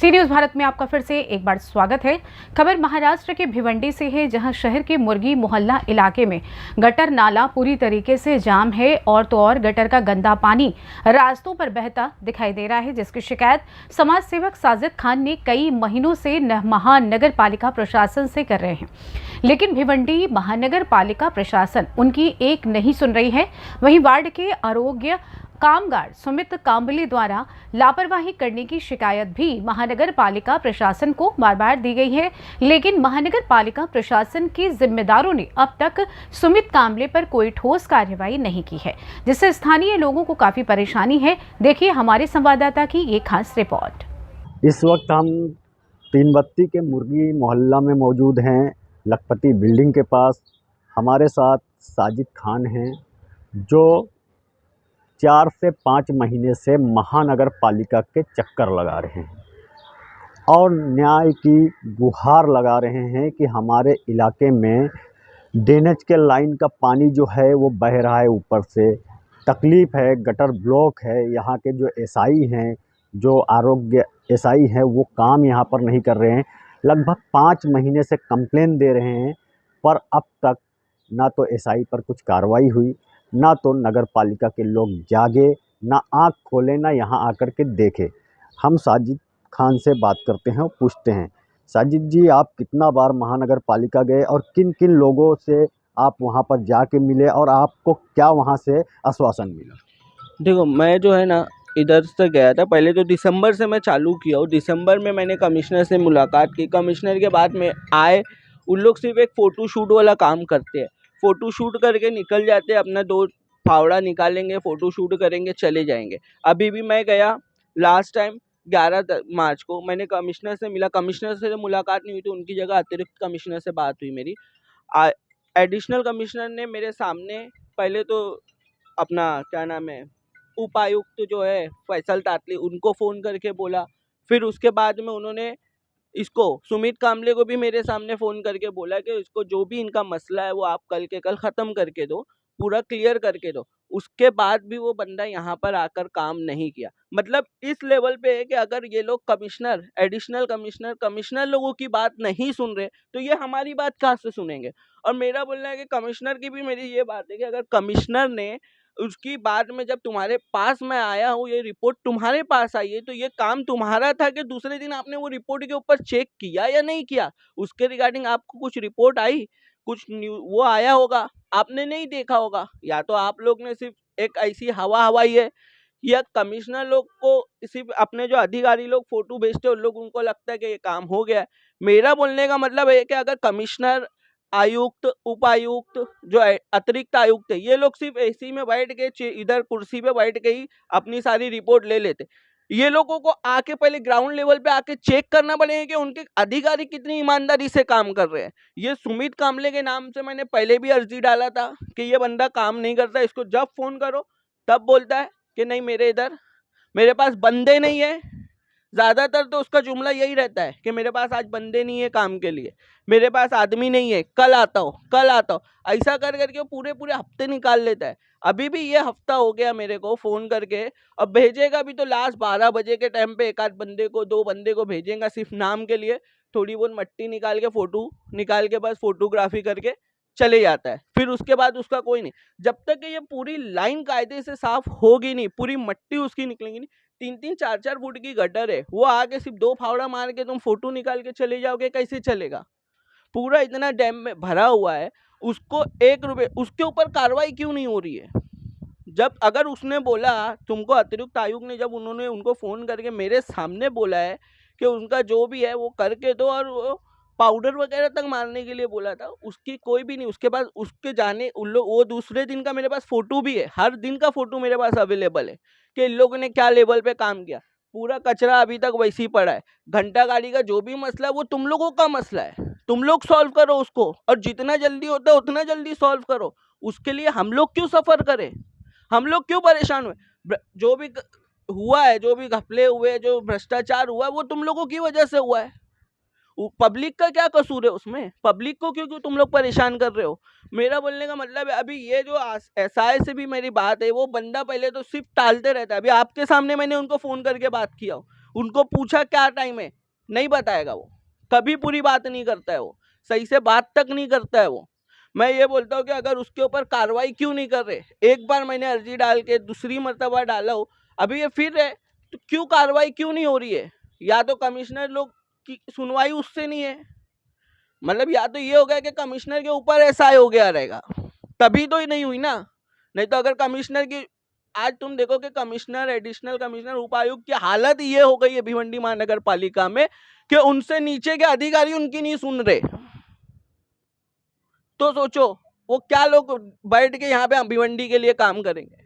सी news Bharat में आपका फिर से एक बार स्वागत है। खबर महाराष्ट्र के भिवंडी से है, जहां शहर के मुर्गी मोहल्ला इलाके में गटर नाला पूरी तरीके से जाम है और तो और गटर का गंदा पानी रास्तों पर बहता दिखाई दे रहा है, जिसकी शिकायत समाज सेवक साजिद खान ने कई महीनों से महानगर पालिका प्रशासन से कर रहे हैं, लेकिन भिवंडी महानगर पालिका प्रशासन उनकी एक नहीं सुन रही है। वहीं वार्ड के आरोग्य कामगार सुमित कांबले द्वारा लापरवाही करने की शिकायत भी महानगर पालिका प्रशासन को बार बार दी गई है, लेकिन महानगर पालिका प्रशासन के जिम्मेदारों ने अब तक सुमित कांबले पर कोई ठोस कार्रवाई नहीं की है, जिससे स्थानीय लोगों को काफी परेशानी है। देखिए हमारे संवाददाता की ये खास रिपोर्ट। इस वक्त हम तीन बत्ती के मुर्गी मोहल्ला में मौजूद हैं, लखपति बिल्डिंग के पास। हमारे साथ साजिद खान हैं, जो 4 से 5 महीने से महानगर पालिका के चक्कर लगा रहे हैं और न्याय की गुहार लगा रहे हैं कि हमारे इलाके में ड्रेनेज के लाइन का पानी जो है वो बह रहा है, ऊपर से तकलीफ़ है, गटर ब्लॉक है। यहाँ के जो एसआई हैं, जो आरोग्य एसआई हैं, वो काम यहाँ पर नहीं कर रहे हैं। लगभग 5 महीने से कंप्लेन दे रहे हैं, पर अब तक ना तो एसआई पर कुछ कार्रवाई हुई, ना तो नगर पालिका के लोग जागे, ना आँख खोले, ना यहाँ आकर के देखे। हम साजिद खान से बात करते हैं और पूछते हैं, साजिद जी, आप कितना बार महानगर पालिका गए और किन किन लोगों से आप वहाँ पर जाके मिले और आपको क्या वहाँ से आश्वासन मिला? देखो, मैं जो है ना इधर से गया था। पहले तो दिसंबर से मैं चालू किया हूँ। दिसंबर में मैंने कमिश्नर से मुलाकात की। कमिश्नर के बाद में आए, उन लोग सिर्फ एक फ़ोटो शूट वाला काम करते हैं। फ़ोटो शूट करके निकल जाते हैं, अपना 2 फावड़ा निकालेंगे, फ़ोटो शूट करेंगे, चले जाएंगे। अभी भी मैं गया लास्ट टाइम 11 मार्च को, मैंने कमिश्नर से मिला। कमिश्नर से तो मुलाकात नहीं हुई थी, उनकी जगह अतिरिक्त कमिश्नर से बात हुई मेरी। एडिशनल कमिश्नर ने मेरे सामने पहले तो अपना क्या नाम है, उपायुक्त जो है फैसल तातली, उनको फ़ोन करके बोला। फिर उसके बाद में उन्होंने इसको सुमित कांबले को भी मेरे सामने फ़ोन करके बोला कि इसको जो भी इनका मसला है वो आप कल के कल ख़त्म करके दो, पूरा क्लियर करके दो। उसके बाद भी वो बंदा यहाँ पर आकर काम नहीं किया। मतलब इस लेवल पे है कि अगर ये लोग कमिश्नर, एडिशनल कमिश्नर लोगों की बात नहीं सुन रहे तो ये हमारी बात कहाँ से सुनेंगे। और मेरा बोलना है कि कमिश्नर की भी मेरी ये बात है कि अगर कमिश्नर ने उसकी बाद में, जब तुम्हारे पास मैं आया हूँ, ये रिपोर्ट तुम्हारे पास आई है, तो ये काम तुम्हारा था कि दूसरे दिन आपने वो रिपोर्ट के ऊपर चेक किया या नहीं किया? उसके रिगार्डिंग आपको कुछ रिपोर्ट आई, कुछ वो आया होगा, आपने नहीं देखा होगा। या तो आप लोग ने सिर्फ एक ऐसी हवा हवाई है, या कमिश्नर लोग को सिर्फ अपने जो अधिकारी लोग फोटो भेजते हैं उन लोग, उनको लगता है कि ये काम हो गया है। मेरा बोलने का मतलब है कि अगर कमिश्नर, आयुक्त, उपायुक्त, जो अतिरिक्त आयुक्त है, ये लोग सिर्फ एसी में बैठ के इधर कुर्सी पे बैठ के ही अपनी सारी रिपोर्ट ले लेते। ये लोगों को आके पहले ग्राउंड लेवल पे आके चेक करना पड़ेगा कि उनके अधिकारी कितनी ईमानदारी से काम कर रहे हैं। ये सुमित कांबले के नाम से मैंने पहले भी अर्जी डाला था कि ये बंदा काम नहीं करता। इसको जब फोन करो तब बोलता है कि नहीं, मेरे पास बंदे नहीं है। ज़्यादातर तो उसका जुमला यही रहता है कि मेरे पास आज बंदे नहीं है काम के लिए, मेरे पास आदमी नहीं है, कल आता हूँ। ऐसा कर करके वो पूरे हफ्ते निकाल लेता है। अभी भी ये हफ्ता हो गया मेरे को फ़ोन करके, अब भेजेगा भी तो लास्ट 12 बजे के टाइम पे 1 आध बंदे को, 2 बंदे को भेजेगा सिर्फ नाम के लिए, थोड़ी बहुत मट्टी निकाल के, फ़ोटो निकाल के, बस फोटोग्राफी करके चले जाता है। फिर उसके बाद उसका कोई नहीं। जब तक ये पूरी लाइन कायदे से साफ होगी नहीं, पूरी मट्टी उसकी निकलेगी नहीं। 3-3, 4-4 फुट की गटर है, वो आके सिर्फ 2 फावड़ा मार के तुम फोटो निकाल के चले जाओगे, कैसे चलेगा? पूरा इतना डैम में भरा हुआ है, उसको 1 रुपये, उसके ऊपर कार्रवाई क्यों नहीं हो रही है? जब अगर उसने बोला, तुमको अतिरिक्त आयुक्त ने, जब उन्होंने उनको फ़ोन करके मेरे सामने बोला है कि उनका जो भी है वो करके दो, और वो पाउडर वगैरह तक मारने के लिए बोला था, उसकी कोई भी नहीं। उसके बाद उसके जाने उन लोग, वो दूसरे दिन का मेरे पास फ़ोटो भी है, हर दिन का फ़ोटो मेरे पास अवेलेबल है कि इन लोगों ने क्या लेवल पे काम किया। पूरा कचरा अभी तक वैसे ही पड़ा है। घंटा गाड़ी का जो भी मसला है वो तुम लोगों का मसला है, तुम लोग सॉल्व करो उसको, और जितना जल्दी होता है उतना जल्दी सॉल्व करो। उसके लिए हम लोग क्यों सफ़र करें, हम लोग क्यों परेशान हुए? जो भी हुआ है, जो भी घपले हुए, जो भ्रष्टाचार हुआ है, वो तुम लोगों की वजह से हुआ है। पब्लिक का क्या कसूर है उसमें? पब्लिक को क्यों तुम लोग परेशान कर रहे हो? मेरा बोलने का मतलब है, अभी ये जो एसआई से भी मेरी बात है, वो बंदा पहले तो सिर्फ टालते रहता है। अभी आपके सामने मैंने उनको फ़ोन करके बात किया, उनको पूछा क्या टाइम है, नहीं बताएगा वो, कभी पूरी बात नहीं करता है वो, सही से बात तक नहीं करता है वो। मैं ये बोलता हूँ कि अगर उसके ऊपर कार्रवाई क्यों नहीं कर रहे, एक बार मैंने अर्जी डाल के दूसरी मर्तबा डाला हो, अभी ये फिर है, तो क्यों कार्रवाई क्यों नहीं हो रही है? या तो कमिश्नर लोग की सुनवाई उससे नहीं है, मतलब या तो ये हो गया कि कमिश्नर के ऊपर ऐसा हो गया रहेगा, तभी तो ही नहीं हुई ना। नहीं तो अगर कमिश्नर की, आज तुम देखो कि कमिश्नर, एडिशनल कमिश्नर, उपायुक्त की हालत ये हो गई है भिवंडी महानगर पालिका में कि उनसे नीचे के अधिकारी उनकी नहीं सुन रहे। तो सोचो वो क्या लोग बैठ के यहाँ पे भिवंडी के लिए काम करेंगे,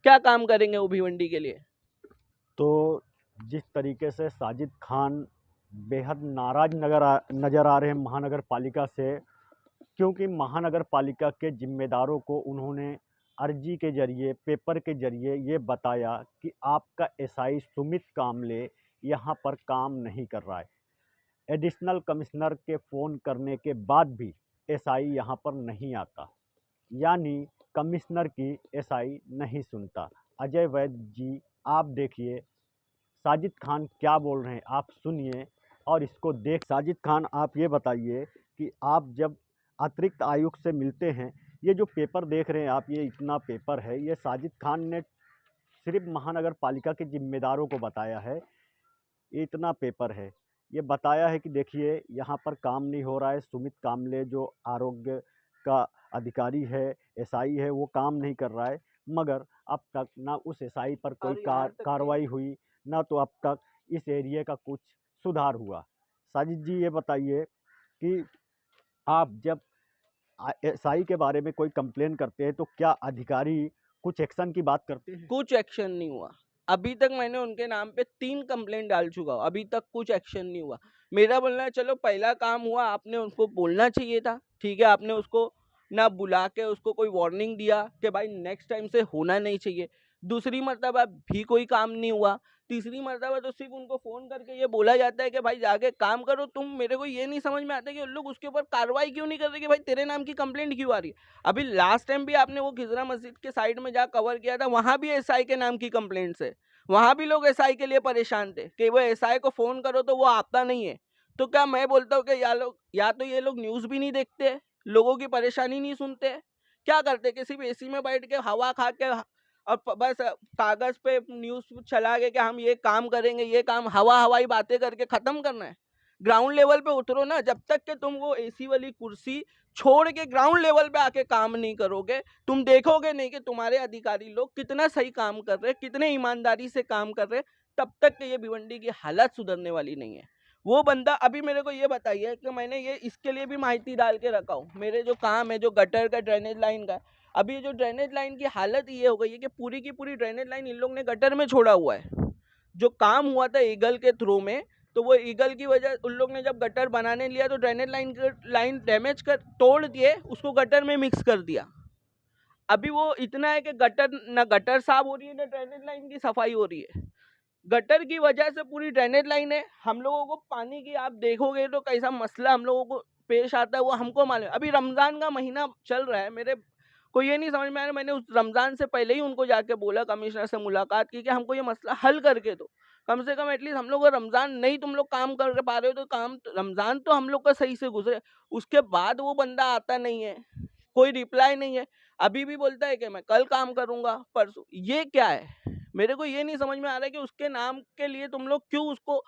क्या काम करेंगे वो भिवंडी के लिए? तो जिस तरीके से साजिद खान बेहद नाराज नज़र आ रहे हैं महानगर पालिका से, क्योंकि महानगर पालिका के जिम्मेदारों को उन्होंने अर्जी के जरिए, पेपर के जरिए ये बताया कि आपका एसआई सुमित कामले यहाँ पर काम नहीं कर रहा है। एडिशनल कमिश्नर के फ़ोन करने के बाद भी एसआई यहाँ पर नहीं आता, यानी कमिश्नर की एसआई नहीं सुनता। अजय वैद्य जी, आप देखिए साजिद खान क्या बोल रहे हैं, आप सुनिए और इसको देख। साजिद खान, आप ये बताइए कि आप जब अतिरिक्त आयुक्त से मिलते हैं, ये जो पेपर देख रहे हैं आप, ये इतना पेपर है, ये साजिद खान ने सिर्फ महानगर पालिका के जिम्मेदारों को बताया है। ये इतना पेपर है, ये बताया है कि देखिए यहाँ पर काम नहीं हो रहा है। सुमित कामले जो आरोग्य का अधिकारी है, एसआई है, वो काम नहीं कर रहा है, मगर अब तक ना उस एसआई पर कोई कार्रवाई हुई, ना तो अब तक इस एरिया का कुछ सुधार हुआ। साजिद जी, ये बताइए कि आप जब एसआई के बारे में कोई कंप्लेन करते हैं तो क्या अधिकारी कुछ एक्शन की बात करते हैं? कुछ एक्शन नहीं हुआ अभी तक। मैंने उनके नाम पे 3 कंप्लेंट डाल चुका हूँ, अभी तक कुछ एक्शन नहीं हुआ। मेरा बोलना है चलो पहला काम हुआ, आपने उसको बोलना चाहिए था, ठीक है, आपने उसको ना बुला के उसको कोई वार्निंग दिया कि भाई नेक्स्ट टाइम से होना नहीं चाहिए। दूसरी मर्तबा भी कोई काम नहीं हुआ। तीसरी मर्तबा तो सिर्फ उनको फ़ोन करके ये बोला जाता है कि भाई जाके काम करो तुम। मेरे को ये नहीं समझ में आता कि उन लोग उसके ऊपर कार्रवाई क्यों नहीं कर रहे कि भाई तेरे नाम की कंप्लेंट क्यों आ रही है। अभी लास्ट टाइम भी आपने वो खिजरा मस्जिद के साइड में जा कवर किया था, वहाँ भी एसआई के नाम की कंप्लेंट्स है, वहाँ भी लोग एसआई के लिए परेशान थे कि वो एसआई को फ़ोन करो तो वो आता नहीं है। तो क्या मैं बोलता हूँ कि या तो ये लोग न्यूज़ भी नहीं देखते, लोगों की परेशानी नहीं सुनते, क्या करते कि सिर्फ एसी में बैठ के हवा खा के और बस कागज पे न्यूज़ चला के कि हम ये काम करेंगे, ये काम, हवाई बातें करके ख़त्म करना है। ग्राउंड लेवल पे उतरो ना, जब तक कि तुम वो एसी वाली कुर्सी छोड़ के ग्राउंड लेवल पे आके काम नहीं करोगे, तुम देखोगे नहीं कि तुम्हारे अधिकारी लोग कितना सही काम कर रहे हैं, कितने ईमानदारी से काम कर रहे हैं, तब तक कि ये भिवंडी की हालत सुधरने वाली नहीं है। वो बंदा, अभी मेरे को ये बताइए कि मैंने ये इसके लिए भी माहिती डाल के रखा हूँ, मेरे जो काम है, जो गटर का, ड्रेनेज लाइन का, अभी जो ड्रेनेज लाइन की हालत ये हो गई है कि पूरी की पूरी ड्रेनेज लाइन इन लोग ने गटर में छोड़ा हुआ है। जो काम हुआ था ईगल के थ्रू में, तो वो ईगल की वजह उन लोग ने जब गटर बनाने लिया तो ड्रेनेज लाइन डैमेज कर तोड़ दिए, उसको गटर में मिक्स कर दिया। अभी वो इतना है कि गटर साफ हो रही है, ना ड्रेनेज लाइन की सफाई हो रही है। गटर की वजह से पूरी ड्रेनेज लाइन है। हम लोगों को पानी की, आप देखोगे तो कैसा मसला हम लोगों को पेश आता है वो हमको मालूम है। अभी रमज़ान का महीना चल रहा है, मेरे को ये नहीं समझ में आ रहा, मैंने उस रमज़ान से पहले ही उनको जाके बोला, कमिश्नर से मुलाकात की कि हमको ये मसला हल करके दो, कम से कम एटलीस्ट हम लोग को रमज़ान नहीं तुम लोग काम कर पा रहे हो तो काम रमज़ान तो हम लोग का सही से गुजरे। उसके बाद वो बंदा आता नहीं है, कोई रिप्लाई नहीं है, अभी भी बोलता है कि मैं कल काम करूँगा, परसों। ये क्या है, मेरे को ये नहीं समझ में आ रहा है कि उसके नाम के लिए तुम लोग क्यों उसको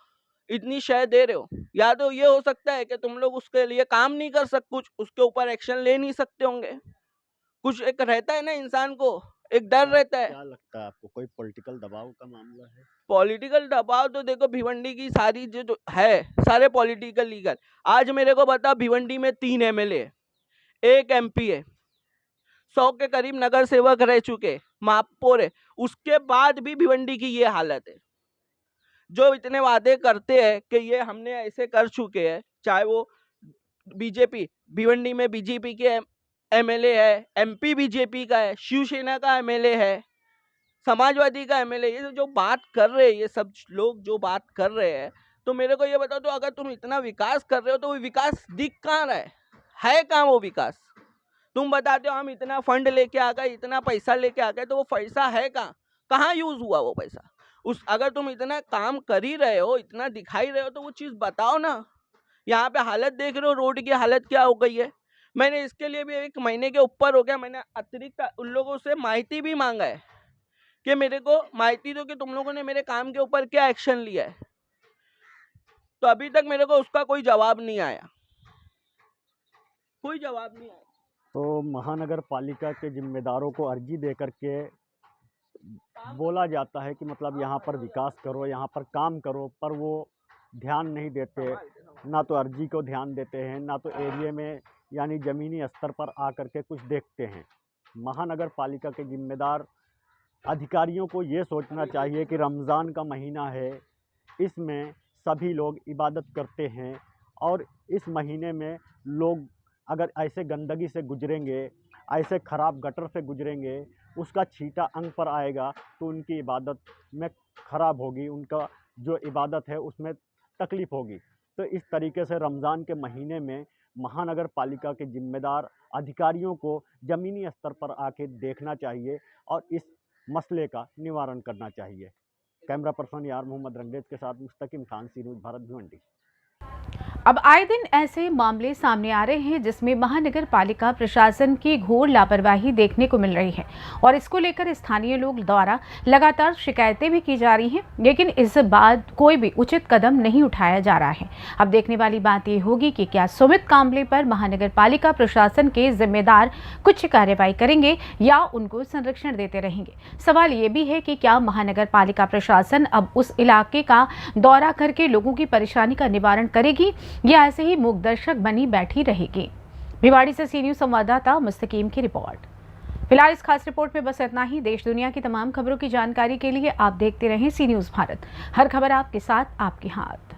इतनी शय दे रहे हो। या तो ये हो सकता है कि तुम लोग उसके लिए काम नहीं कर सकते, कुछ उसके ऊपर एक्शन ले नहीं सकते होंगे, कुछ एक रहता है ना इंसान को, एक डर रहता है। क्या लगता है आपको, कोई पॉलिटिकल दबाव का मामला है? पॉलिटिकल दबाव तो देखो, भिवंडी की सारी जो है सारे पॉलिटिकल लीगल। आज मेरे को बता, भिवंडी में 3 एमएलए, 1 एमपी है, 100 के करीब नगर सेवक रह चुके, महापौर है, उसके बाद भी भिवंडी की ये हालत है। जो इतने वादे करते हैं कि ये हमने ऐसे कर चुके हैं, चाहे वो बीजेपी, भिवंडी में बीजेपी के एमएलए है, एमपी बीजेपी का है, शिवसेना का एमएलए है, समाजवादी का एमएलए, ये जो बात कर रहे हैं, ये सब लोग जो बात कर रहे हैं, तो मेरे को ये बताओ, तो अगर तुम इतना विकास कर रहे हो तो वो विकास दिख कहाँ रहा है कहाँ वो विकास? तुम बताते हो हम इतना फंड लेके आ गए, इतना पैसा लेके आ गए, तो वो पैसा है कहाँ यूज हुआ वो पैसा? अगर तुम इतना काम कर ही रहे हो, इतना दिखाई रहे हो, तो वो चीज़ बताओ ना। यहाँ पे हालत देख रहे हो, रोड की हालत क्या हो गई है। मैंने इसके लिए भी 1 महीने के ऊपर हो गया, मैंने अतिरिक्त उन लोगों से माहिती भी मांगा है कि मेरे को माहिती दो कि तुम लोगों ने मेरे काम के ऊपर क्या एक्शन लिया है। तो अभी तक मेरे को उसका कोई जवाब नहीं आया, कोई जवाब नहीं आया। तो महानगर पालिका के जिम्मेदारों को अर्जी दे करके बोला जाता है कि मतलब यहाँ पर विकास करो, यहाँ पर काम करो, पर वो ध्यान नहीं देते। ना तो अर्जी को ध्यान देते हैं, ना तो एरिया में यानी ज़मीनी स्तर पर आकर के कुछ देखते हैं। महानगर पालिका के जिम्मेदार अधिकारियों को ये सोचना चाहिए कि रमज़ान का महीना है, इसमें सभी लोग इबादत करते हैं और इस महीने में लोग अगर ऐसे गंदगी से गुजरेंगे, ऐसे ख़राब गटर से गुजरेंगे, उसका छींटा अंग पर आएगा तो उनकी इबादत में ख़राब होगी, उनका जो इबादत है उसमें तकलीफ़ होगी। तो इस तरीके से रमज़ान के महीने में महानगर पालिका के जिम्मेदार अधिकारियों को ज़मीनी स्तर पर आके देखना चाहिए और इस मसले का निवारण करना चाहिए। कैमरा पर्सन यार मोहम्मद रंगरेज के साथ मुस्तकिम खान, सी न्यूज़ भारत, भिवंडी। अब आए दिन ऐसे मामले सामने आ रहे हैं जिसमें महानगर पालिका प्रशासन की घोर लापरवाही देखने को मिल रही है और इसको लेकर स्थानीय लोग द्वारा लगातार शिकायतें भी की जा रही हैं, लेकिन इस बात कोई भी उचित कदम नहीं उठाया जा रहा है। अब देखने वाली बात ये होगी कि क्या सुमित काम्बले पर महानगर पालिका प्रशासन के जिम्मेदार कुछ कार्रवाई करेंगे या उनको संरक्षण देते रहेंगे। सवाल ये भी है कि क्या महानगर पालिका प्रशासन अब उस इलाके का दौरा करके लोगों की परेशानी का निवारण करेगी या ऐसे ही मूक दर्शक बनी बैठी रहेगी। भिवाड़ी से सी न्यूज़ संवाददाता मुस्तकीम की रिपोर्ट। फिलहाल इस खास रिपोर्ट में बस इतना ही। देश दुनिया की तमाम खबरों की जानकारी के लिए आप देखते रहें सी न्यूज़ भारत। हर खबर आपके साथ, आपके हाथ।